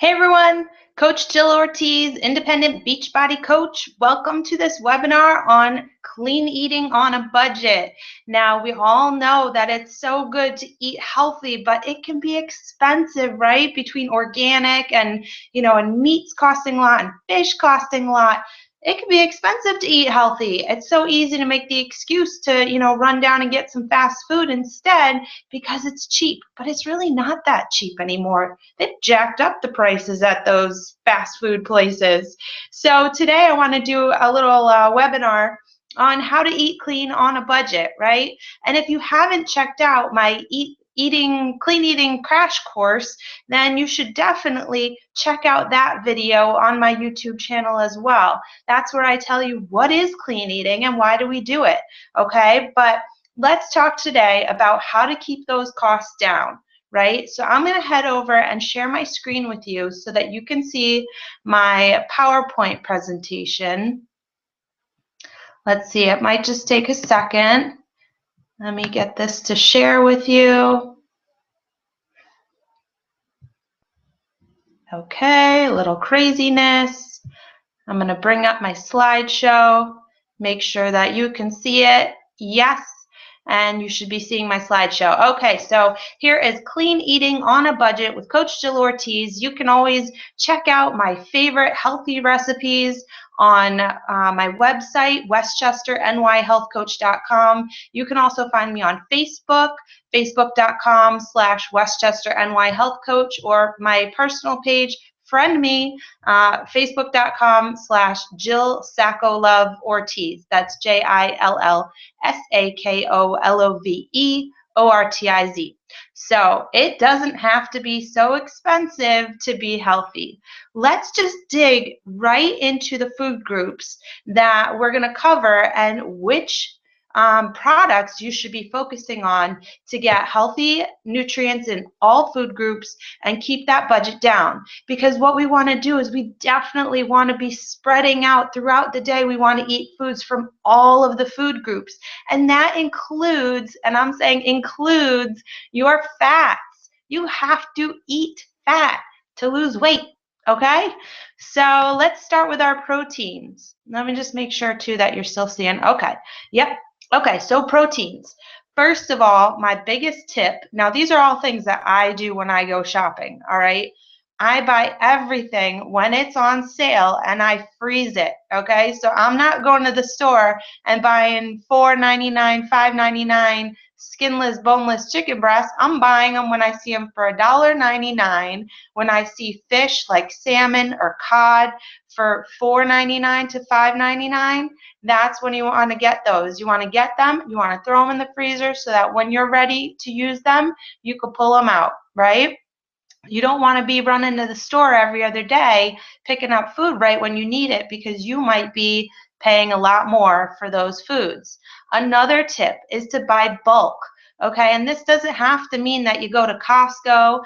Hey everyone, Coach Jill Ortiz, Independent Beachbody Coach. Welcome to this webinar on clean eating on a budget. Now, we all know that it's so good to eat healthy, but it can be expensive, right? Between organic and meats costing a lot and fish costing a lot. It can be expensive to eat healthy. It's so easy to make the excuse to, run down and get some fast food instead because it's cheap, but it's really not that cheap anymore. They've jacked up the prices at those fast food places. So today I want to do a little webinar on how to eat clean on a budget, right? And if you haven't checked out my clean eating crash course, then you should definitely check out that video on my YouTube channel as well. That's where I tell you what is clean eating and why do we do it, okay? But let's talk today about how to keep those costs down, right? So I'm going to head over and share my screen with you so that you can see my PowerPoint presentation. Let's see, it might just take a second. Let me get this to share with you. Okay, a little craziness. I'm going to bring up my slideshow, make sure that you can see it. Yes, and you should be seeing my slideshow. Okay, so here is Clean Eating on a Budget with Coach Jill Ortiz. You can always check out my favorite healthy recipes on my website, westchesternyhealthcoach.com. You can also find me on Facebook, facebook.com/westchesternyhealthcoach, or my personal page, friend me, facebook.com/Jill Sakolove Ortiz. That's JILLSAKOLOVE ORTIZ. So it doesn't have to be so expensive to be healthy. Let's just dig right into the food groups that we're going to cover and which products you should be focusing on to get healthy nutrients in all food groups and keep that budget down. Because what we want to do is we definitely want to be spreading out throughout the day. We want to eat foods from all of the food groups. And that includes, and I'm saying includes, your fats. You have to eat fat to lose weight. Okay, so let's start with our proteins. Let me just make sure too that you're still seeing. Okay, yep. Okay, so proteins. First of all, my biggest tip, now these are all things that I do when I go shopping, all right? I buy everything when it's on sale and I freeze it, okay? So I'm not going to the store and buying $4.99, $5.99 skinless, boneless chicken breasts. I'm buying them when I see them for $1.99. When I see fish like salmon or cod for $4.99 to $5.99, that's when you want to get those. You want to get them, you want to throw them in the freezer so that when you're ready to use them, you can pull them out, right? You don't want to be running to the store every other day picking up food right when you need it, because you might be paying a lot more for those foods. Another tip is to buy bulk. Okay, and this doesn't have to mean that you go to Costco.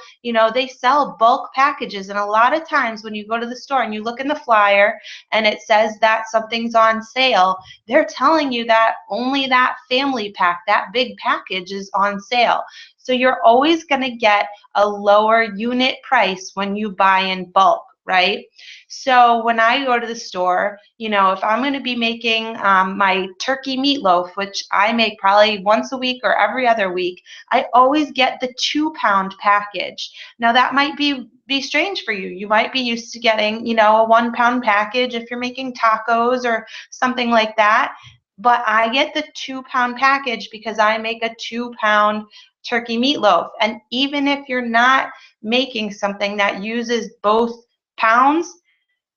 They sell bulk packages, and a lot of times when you go to the store and you look in the flyer and it says that something's on sale, they're telling you that only that family pack, that big package, is on sale. So you're always going to get a lower unit price when you buy in bulk, right? So when I go to the store, if I'm going to be making my turkey meatloaf, which I make probably once a week or every other week, I always get the 2-pound package. Now that might be strange for you. You might be used to getting, a 1-pound package if you're making tacos or something like that. But I get the 2-pound package because I make a 2-pound turkey meatloaf. And even if you're not making something that uses both pounds,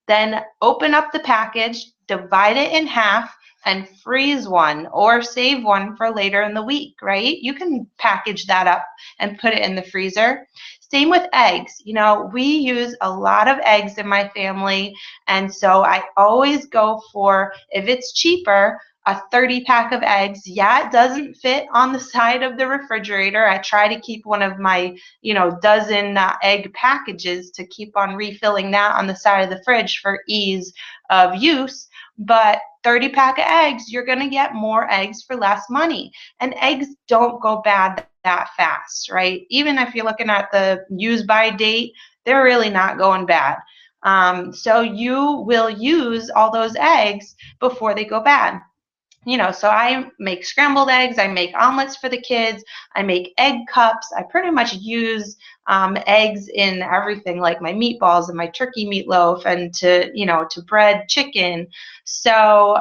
then open up the package, divide it in half, and freeze one or save one for later in the week, right? You can package that up and put it in the freezer. Same with eggs. We use a lot of eggs in my family, and so I always go for, if it's cheaper, a 30-pack of eggs. Yeah, it doesn't fit on the side of the refrigerator. I try to keep one of my, dozen egg packages to keep on refilling that on the side of the fridge for ease of use. But 30-pack of eggs, you're going to get more eggs for less money. And eggs don't go bad that fast, right? Even if you're looking at the use by date, they're really not going bad. So you will use all those eggs before they go bad. So I make scrambled eggs, I make omelets for the kids, I make egg cups. I pretty much use eggs in everything, like my meatballs and my turkey meatloaf, and to bread chicken. So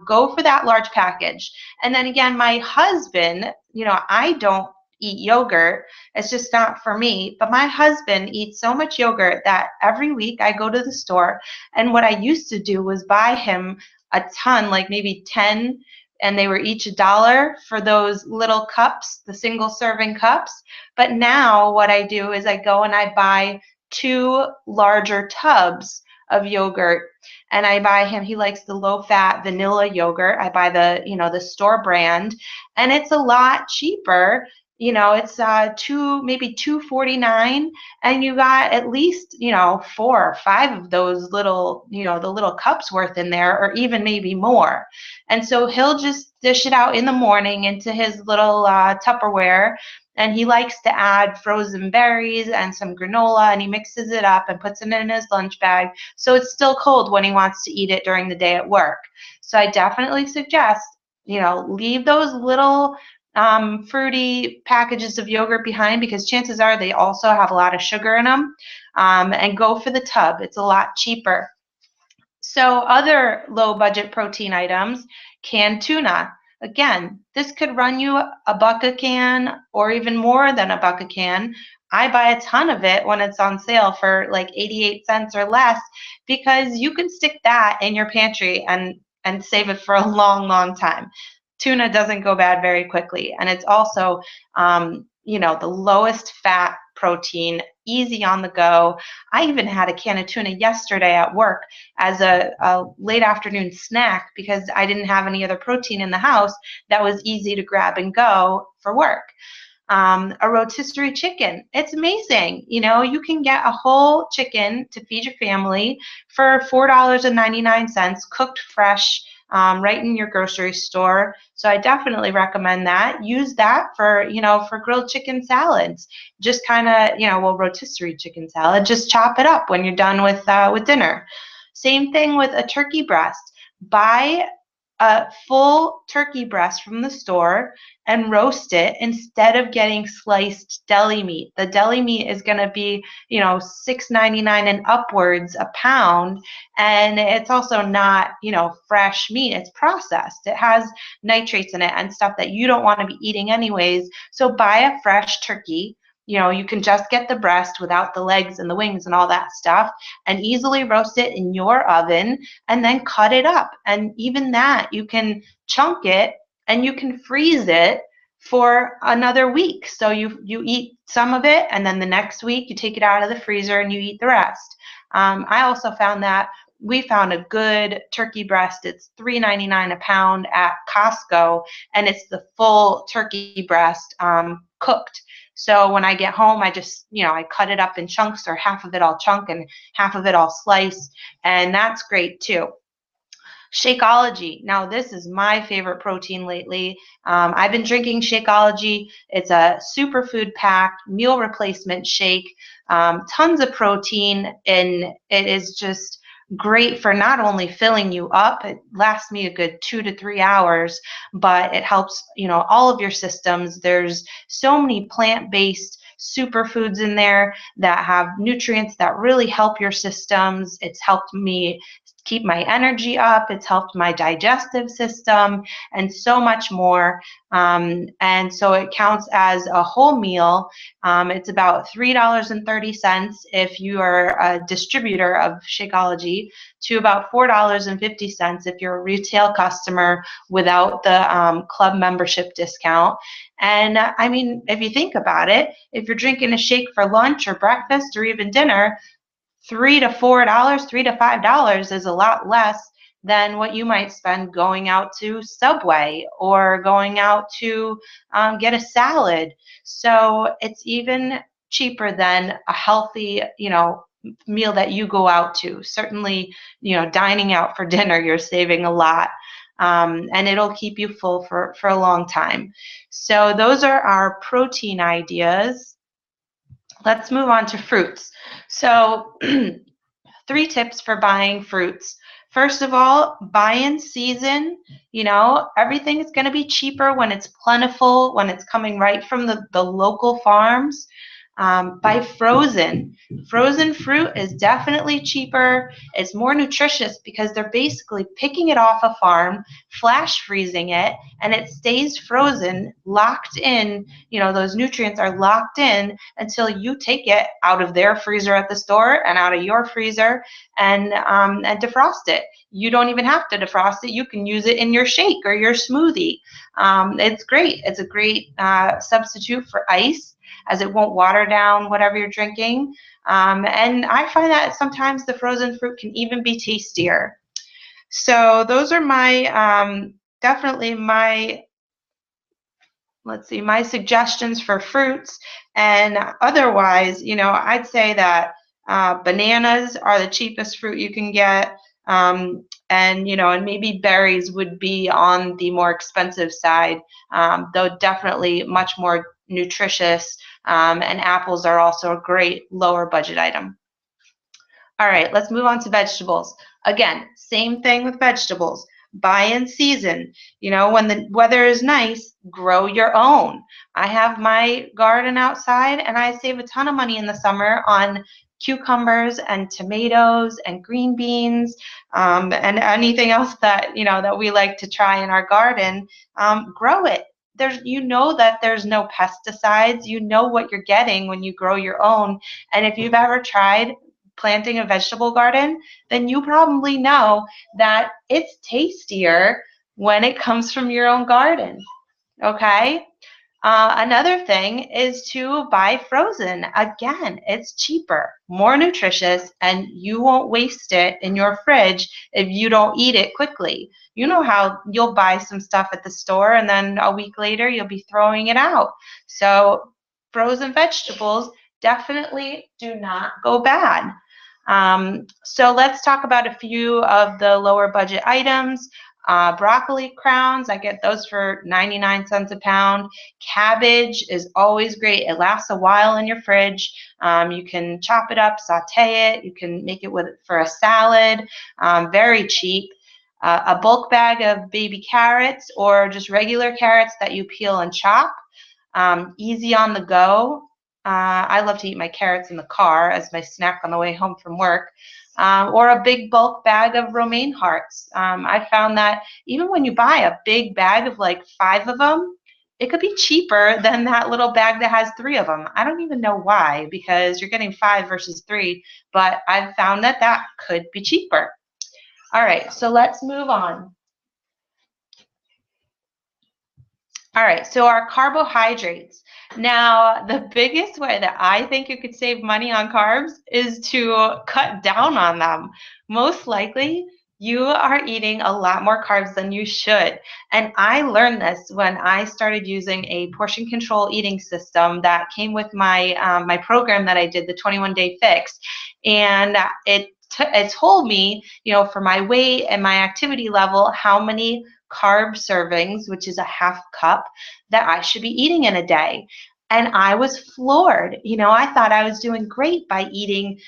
go for that large package. And then again, my husband, I don't eat yogurt. It's just not for me. But my husband eats so much yogurt that every week I go to the store, and what I used to do was buy him a ton, like maybe 10, and they were each $1 for those little cups, the single serving cups. But now what I do is I go and I buy 2 larger tubs of yogurt, and I buy him, he likes the low fat vanilla yogurt. I buy the store brand, and it's a lot cheaper. It's maybe $2.49, and you got at least 4 or 5 of those little the little cups worth in there, or even maybe more. And so he'll just dish it out in the morning into his little Tupperware, and he likes to add frozen berries and some granola, and he mixes it up and puts it in his lunch bag, so it's still cold when he wants to eat it during the day at work. So I definitely suggest leave those little fruity packages of yogurt behind, because chances are they also have a lot of sugar in them, and go for the tub. It's a lot cheaper. So other low budget protein items, canned tuna. Again, this could run you $1 a can, or even more than $1 a can. I buy a ton of it when it's on sale for like 88 cents or less, because you can stick that in your pantry and save it for a long, long time. Tuna doesn't go bad very quickly, and it's also the lowest fat protein, easy on the go. I even had a can of tuna yesterday at work as a late afternoon snack, because I didn't have any other protein in the house that was easy to grab and go for work. A rotisserie chicken. It's amazing. You can get a whole chicken to feed your family for $4.99, cooked fresh, right in your grocery store. So I definitely recommend that. Use that for grilled chicken salads. Just kind of rotisserie chicken salad. Just chop it up when you're done with dinner. Same thing with a turkey breast. Buy a full turkey breast from the store and roast it instead of getting sliced deli meat. The deli meat is going to be, $6.99 and upwards a pound, and it's also not, fresh meat. It's processed. It has nitrates in it and stuff that you don't want to be eating anyways. So buy a fresh turkey. You can just get the breast without the legs and the wings and all that stuff, and easily roast it in your oven, and then cut it up. And even that, you can chunk it and you can freeze it for another week. So you eat some of it, and then the next week you take it out of the freezer and you eat the rest. I also found that we found a good turkey breast. It's $3.99 a pound at Costco, and it's the full turkey breast, cooked. So when I get home, I just, I cut it up in chunks, or half of it I'll chunk and half of it I'll slice, and that's great too. Shakeology. Now, this is my favorite protein lately. I've been drinking Shakeology. It's a superfood packed meal replacement shake. Tons of protein, and it is just great for not only filling you up, it lasts me a good 2 to 3 hours, but it helps, all of your systems. There's so many plant-based superfoods in there that have nutrients that really help your systems. It's helped me keep my energy up. It's helped my digestive system and so much more. And so it counts as a whole meal. It's about $3.30 if you are a distributor of Shakeology, to about $4.50 if you're a retail customer without the club membership discount. And I mean, if you think about it, if you're drinking a shake for lunch or breakfast or even dinner, $3 to $4, $3 to $5 is a lot less than what you might spend going out to Subway or going out to get a salad. So it's even cheaper than a healthy, meal that you go out to. Certainly, dining out for dinner, you're saving a lot. And it'll keep you full for a long time. So those are our protein ideas. Let's move on to fruits. So 3 tips for buying fruits. First of all, buy in season. You know, everything is going to be cheaper when it's plentiful, when it's coming right from the local farms. Buy frozen. Frozen fruit is definitely cheaper. It's more nutritious because they're basically picking it off a farm, flash freezing it, and it stays frozen, locked in. You know, those nutrients are locked in until you take it out of their freezer at the store and out of your freezer and defrost it. You don't even have to defrost it. You can use it in your shake or your smoothie. It's great. It's a great substitute for ice, as it won't water down whatever you're drinking. And I find that sometimes the frozen fruit can even be tastier. So those are my definitely my, let's see, my suggestions for fruits. And otherwise, you know, I'd say that bananas are the cheapest fruit you can get. And, you know, and maybe berries would be on the more expensive side, though definitely much more nutritious. And apples are also a great lower budget item. All right, let's move on to vegetables. Again, same thing with vegetables. Buy in season. You know, when the weather is nice, grow your own. I have my garden outside and I save a ton of money in the summer on cucumbers and tomatoes and green beans and anything else that, you know, that we like to try in our garden. Grow it. You know that there's no pesticides. You know what you're getting when you grow your own. And if you've ever tried planting a vegetable garden, then you probably know that it's tastier when it comes from your own garden. Okay? Another thing is to buy frozen. Again, it's cheaper, more nutritious, and you won't waste it in your fridge if you don't eat it quickly. You know how you'll buy some stuff at the store and then a week later you'll be throwing it out. So frozen vegetables definitely do not go bad. So let's talk about a few of the lower budget items. Broccoli crowns, I get those for 99 cents a pound. Cabbage is always great. It lasts a while in your fridge. You can chop it up, saute it. You can make it for a salad. Very cheap. A bulk bag of baby carrots or just regular carrots that you peel and chop. Easy on the go. I love to eat my carrots in the car as my snack on the way home from work. Or a big bulk bag of romaine hearts. I found that even when you buy a big bag of like 5 of them, it could be cheaper than that little bag that has 3 of them. I don't even know why, because you're getting 5 versus 3, but I've found that that could be cheaper. All right, so let's move on. All right, so our carbohydrates. Now, the biggest way that I think you could save money on carbs is to cut down on them. Most likely, you are eating a lot more carbs than you should. And I learned this when I started using a portion control eating system that came with my my program that I did, the 21-day fix. And it told me, you know, for my weight and my activity level, how many carb servings, which is a half cup, that I should be eating in a day. And I was floored. You know, I thought I was doing great by eating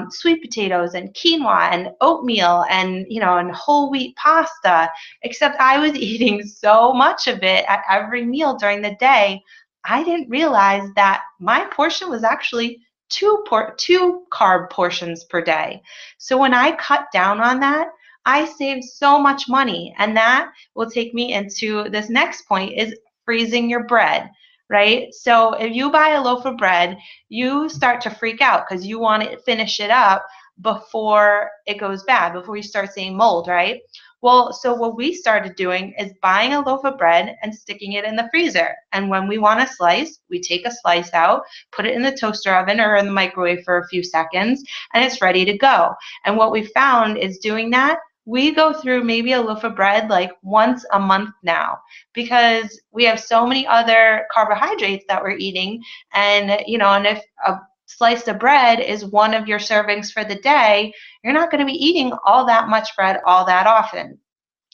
sweet potatoes and quinoa and oatmeal and, you know, and whole wheat pasta, except I was eating so much of it at every meal during the day. I didn't realize that my portion was actually two carb portions per day. So when I cut down on that, I saved so much money. And that will take me into this next point, is freezing your bread, right? So if you buy a loaf of bread, you start to freak out because you want to finish it up before it goes bad, before you start seeing mold, right? Well, so what we started doing is buying a loaf of bread and sticking it in the freezer. And when we want a slice, we take a slice out, put it in the toaster oven or in the microwave for a few seconds, and it's ready to go. And what we found is doing that, we go through maybe a loaf of bread like once a month now, because we have so many other carbohydrates that we're eating. And, you know, and if a slice of bread is one of your servings for the day, you're not going to be eating all that much bread all that often.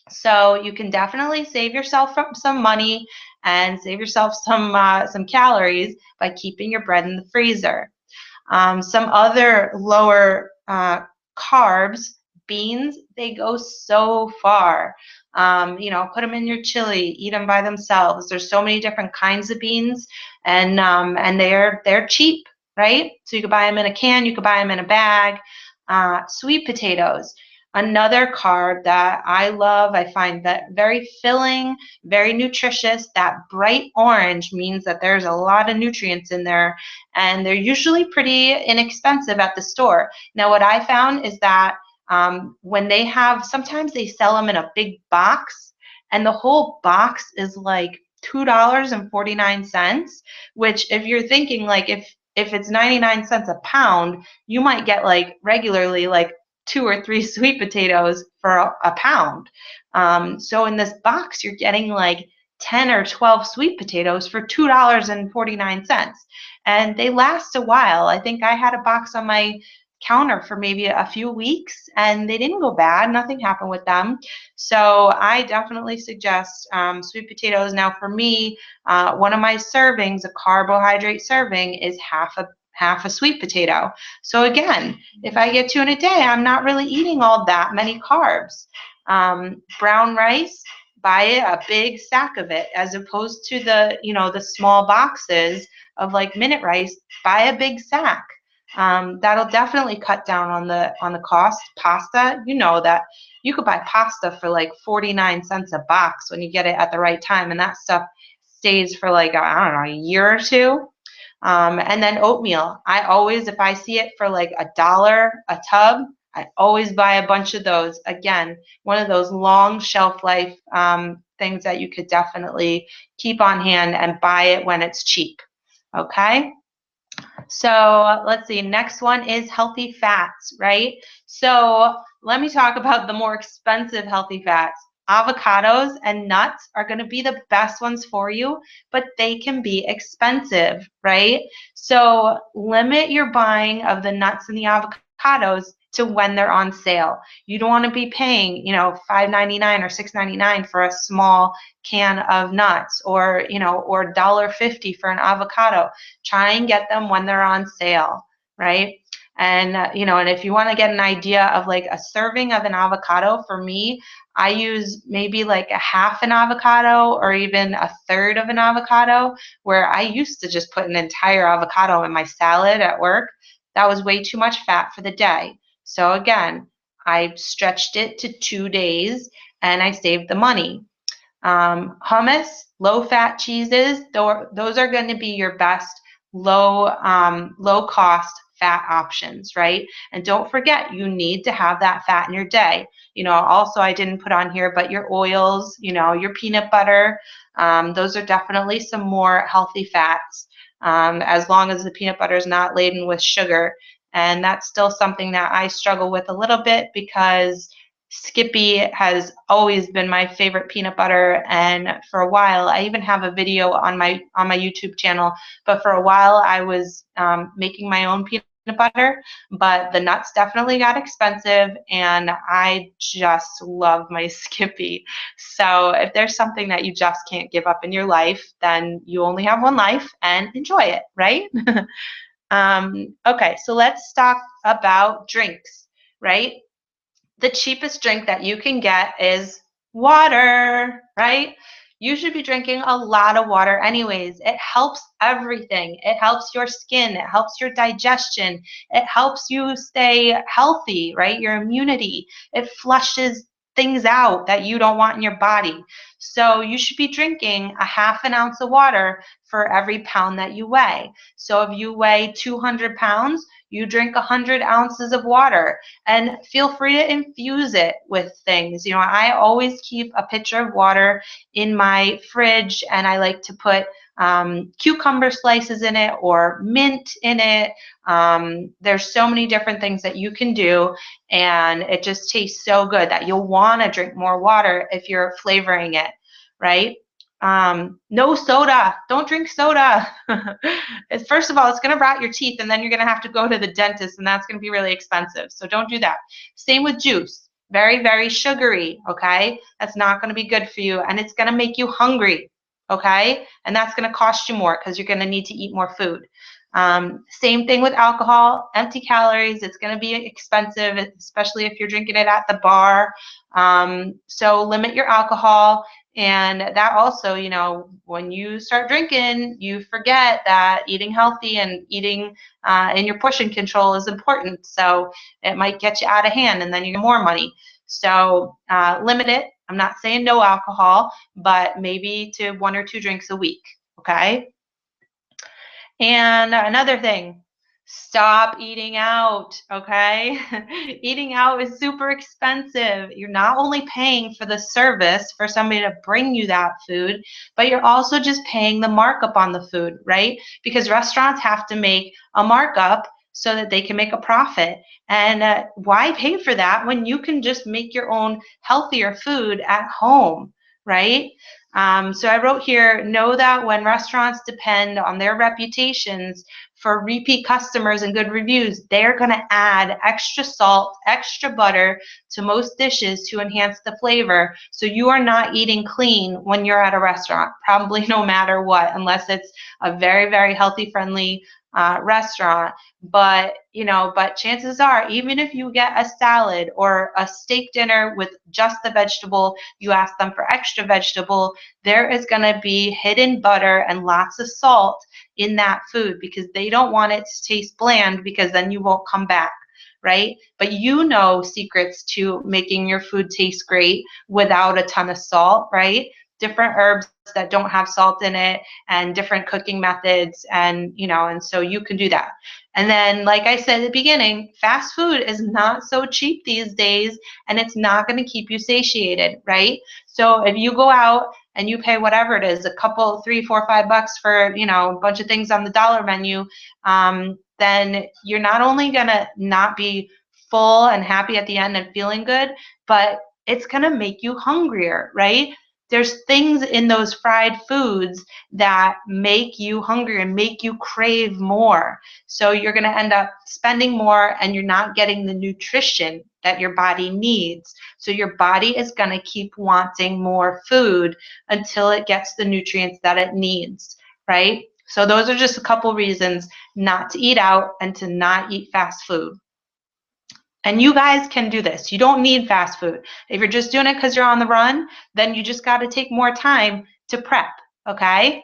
So you can definitely save yourself some money and save yourself some calories by keeping your bread in the freezer. Some other lower carbs, beans, they go so far. You know, put them in your chili, eat them by themselves. There's so many different kinds of beans, and they're cheap, right? So you could buy them in a can, you could buy them in a bag. Sweet potatoes, another carb that I love. I find that very filling, very nutritious. That bright orange means that there's a lot of nutrients in there, and they're usually pretty inexpensive at the store. Now, what I found is that when they have, sometimes they sell them in a big box, and the whole box is like $2.49, which, if you're thinking like, if it's 99 cents a pound, you might get like regularly like 2 or 3 sweet potatoes for a pound. So in this box, you're getting like 10 or 12 sweet potatoes for $2.49. And they last a while. I think I had a box on my counter for maybe a few weeks, and they didn't go bad. Nothing happened with them. So I definitely suggest sweet potatoes. Now for me, one of my servings, a carbohydrate serving, is half a sweet potato. So again, if I get 2 in a day, I'm not really eating all that many carbs. Brown rice, buy a big sack of it, as opposed to the small boxes of like minute rice. Buy a big sack. That'll definitely cut down on the cost. Pasta, you know that you could buy pasta for like 49 cents a box when you get it at the right time, and that stuff stays for like, I don't know, a year or two. And then oatmeal. I always, if I see it for like $1 a tub, I always buy a bunch of those. Again, one of those long shelf life things that you could definitely keep on hand and buy it when it's cheap. Okay? So let's see, next one is healthy fats, right? So let me talk about the more expensive healthy fats. Avocados and nuts are going to be the best ones for you, but they can be expensive, right? So limit your buying of the nuts and the avocados to when they're on sale. You don't want to be paying, $5.99 or $6.99 for a small can of nuts, or or $1.50 for an avocado. Try and get them when they're on sale, right? And and if you want to get an idea of like a serving of an avocado, for me, I use maybe like a half an avocado or even a third of an avocado, where I used to just put an entire avocado in my salad at work. That was way too much fat for the day. So again, I stretched it to 2 days and I saved the money. Hummus, low-fat cheeses, those are going to be your best low-cost fat options, right? And don't forget, you need to have that fat in your day. Also, I didn't put on here, but your oils, your peanut butter, those are definitely some more healthy fats, as long as the peanut butter is not laden with sugar. And that's still something that I struggle with a little bit, because Skippy has always been my favorite peanut butter, and for a while, I even have a video on my YouTube channel, but for a while I was making my own peanut butter, but the nuts definitely got expensive, and I just love my Skippy. So if there's something that you just can't give up in your life, then you only have one life, and enjoy it, right? Okay, so let's talk about drinks, right? The cheapest drink that you can get is water, right? You should be drinking a lot of water anyways. It helps everything. It helps your skin. It helps your digestion. It helps you stay healthy, right? Your immunity. It flushes things out that you don't want in your body. So you should be drinking a half an ounce of water for every pound that you weigh. So if you weigh 200 pounds, you drink 100 ounces of water, and feel free to infuse it with things. I always keep a pitcher of water in my fridge, and I like to put cucumber slices in it or mint in it. There's so many different things that you can do, and it just tastes so good that you'll want to drink more water if you're flavoring it, right? No soda. Don't drink soda. First of all, it's going to rot your teeth, and then you're going to have to go to the dentist, and that's going to be really expensive. So don't do that. Same with juice. Very, very sugary, okay? That's not going to be good for you, and it's going to make you hungry, okay? And that's going to cost you more because you're going to need to eat more food. Same thing with alcohol, empty calories. It's going to be expensive, especially if you're drinking it at the bar. So limit your alcohol. And that also, you know, when you start drinking, you forget that eating healthy and eating and your portion control is important. So it might get you out of hand and then you get more money. So limit it. I'm not saying no alcohol, but maybe to 1 or 2 drinks a week, okay? And another thing, stop eating out, okay? Eating out is super expensive. You're not only paying for the service for somebody to bring you that food, but you're also just paying the markup on the food, right? Because restaurants have to make a markup so that they can make a profit. And why pay for that when you can just make your own healthier food at home, right? So I wrote here, know that when restaurants depend on their reputations for repeat customers and good reviews, they're going to add extra salt, extra butter to most dishes to enhance the flavor. So you are not eating clean when you're at a restaurant, probably no matter what, unless it's a very, very healthy, friendly restaurant. But but chances are, even if you get a salad or a steak dinner with just the vegetable, you ask them for extra vegetable, there is going to be hidden butter and lots of salt in that food because they don't want it to taste bland, because then you won't come back, right? But you know secrets to making your food taste great without a ton of salt, right? Different herbs that don't have salt in it and different cooking methods, and and so you can do that. And then, like I said at the beginning, fast food is not so cheap these days, and it's not going to keep you satiated, right? So if you go out and you pay whatever it is, a couple, $3, $4, $5 for a bunch of things on the dollar menu, then you're not only going to not be full and happy at the end and feeling good, but it's going to make you hungrier, right? There's things in those fried foods that make you hungry and make you crave more. So you're going to end up spending more and you're not getting the nutrition that your body needs. So your body is going to keep wanting more food until it gets the nutrients that it needs, right? So those are just a couple reasons not to eat out and to not eat fast food. And you guys can do this. You don't need fast food. If you're just doing it because you're on the run, then you just got to take more time to prep, okay?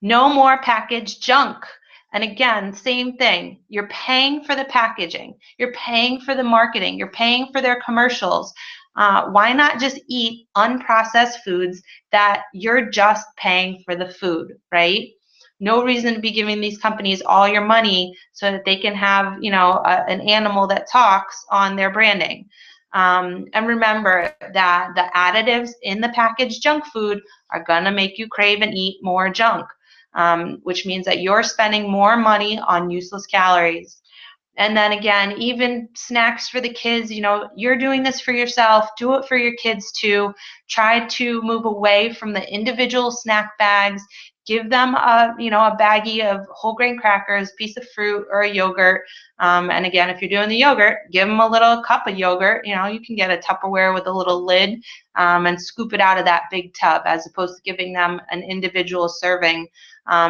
No more packaged junk. And again, same thing. You're paying for the packaging. You're paying for the marketing. You're paying for their commercials. Why not just eat unprocessed foods that you're just paying for the food, right? No reason to be giving these companies all your money so that they can have, an animal that talks on their branding. And remember that the additives in the packaged junk food are going to make you crave and eat more junk, which means that you're spending more money on useless calories. And then again, even snacks for the kids, you're doing this for yourself, do it for your kids too. Try to move away from the individual snack bags. Give them a baggie of whole grain crackers, piece of fruit, or a yogurt. And again, if you're doing the yogurt, give them a little cup of yogurt. You can get a Tupperware with a little lid and scoop it out of that big tub, as opposed to giving them an individual serving,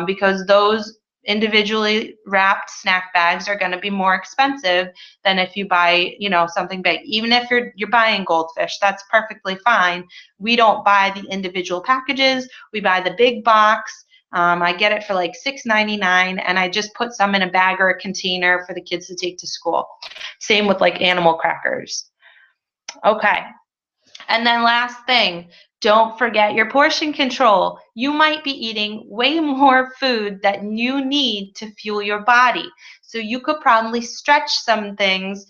because those individually wrapped snack bags are going to be more expensive than if you buy something big. Even if you're buying Goldfish, that's perfectly fine. We don't buy the individual packages, we buy the big box. I get it for like $6.99, and I just put some in a bag or a container for the kids to take to school. Same with like animal crackers. Okay. And then last thing, don't forget your portion control. You might be eating way more food than you need to fuel your body. So you could probably stretch some things,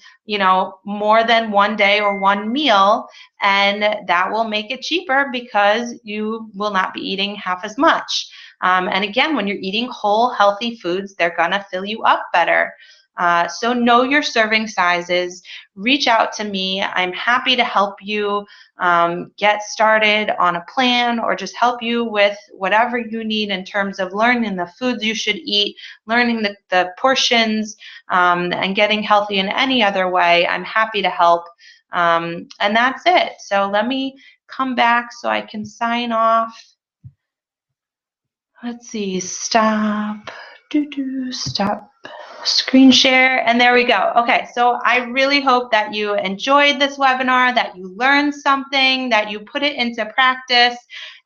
more than one day or one meal, and that will make it cheaper because you will not be eating half as much. And again, when you're eating whole, healthy foods, they're going to fill you up better. So know your serving sizes. Reach out to me. I'm happy to help you get started on a plan, or just help you with whatever you need in terms of learning the foods you should eat, learning the portions, and getting healthy in any other way. I'm happy to help. And that's it. So let me come back so I can sign off. Let's see, stop, stop screen share, and there we go. Okay, so I really hope that you enjoyed this webinar, that you learned something, that you put it into practice,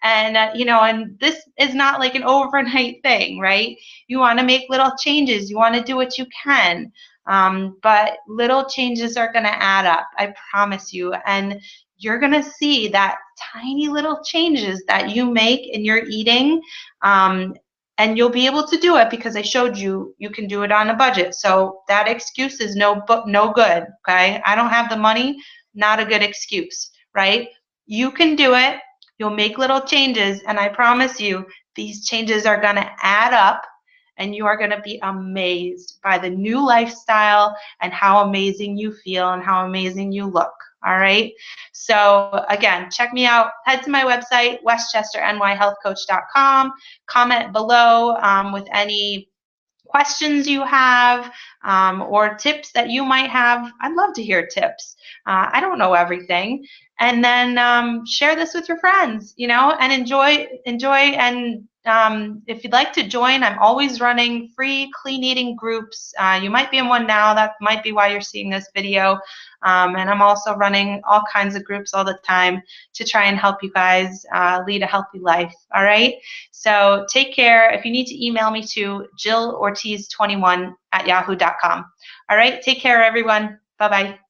and and this is not like an overnight thing, right? You want to make little changes, you want to do what you can, but little changes are going to add up, I promise you, and you're going to see that tiny little changes that you make in your eating, and you'll be able to do it because I showed you you can do it on a budget. So that excuse is no good, okay? I don't have the money, not a good excuse, right? You can do it. You'll make little changes, and I promise you these changes are going to add up, and you are going to be amazed by the new lifestyle and how amazing you feel and how amazing you look. All right. So again, check me out. Head to my website, westchesternyhealthcoach.com. Comment below with any questions you have, or tips that you might have. I'd love to hear tips. I don't know everything. And then share this with your friends, and enjoy. And if you'd like to join, I'm always running free clean eating groups. You might be in one now. That might be why you're seeing this video. And I'm also running all kinds of groups all the time to try and help you guys lead a healthy life. All right. So take care. If you need to email me to JillOrtiz21@yahoo.com. All right. Take care, everyone. Bye-bye.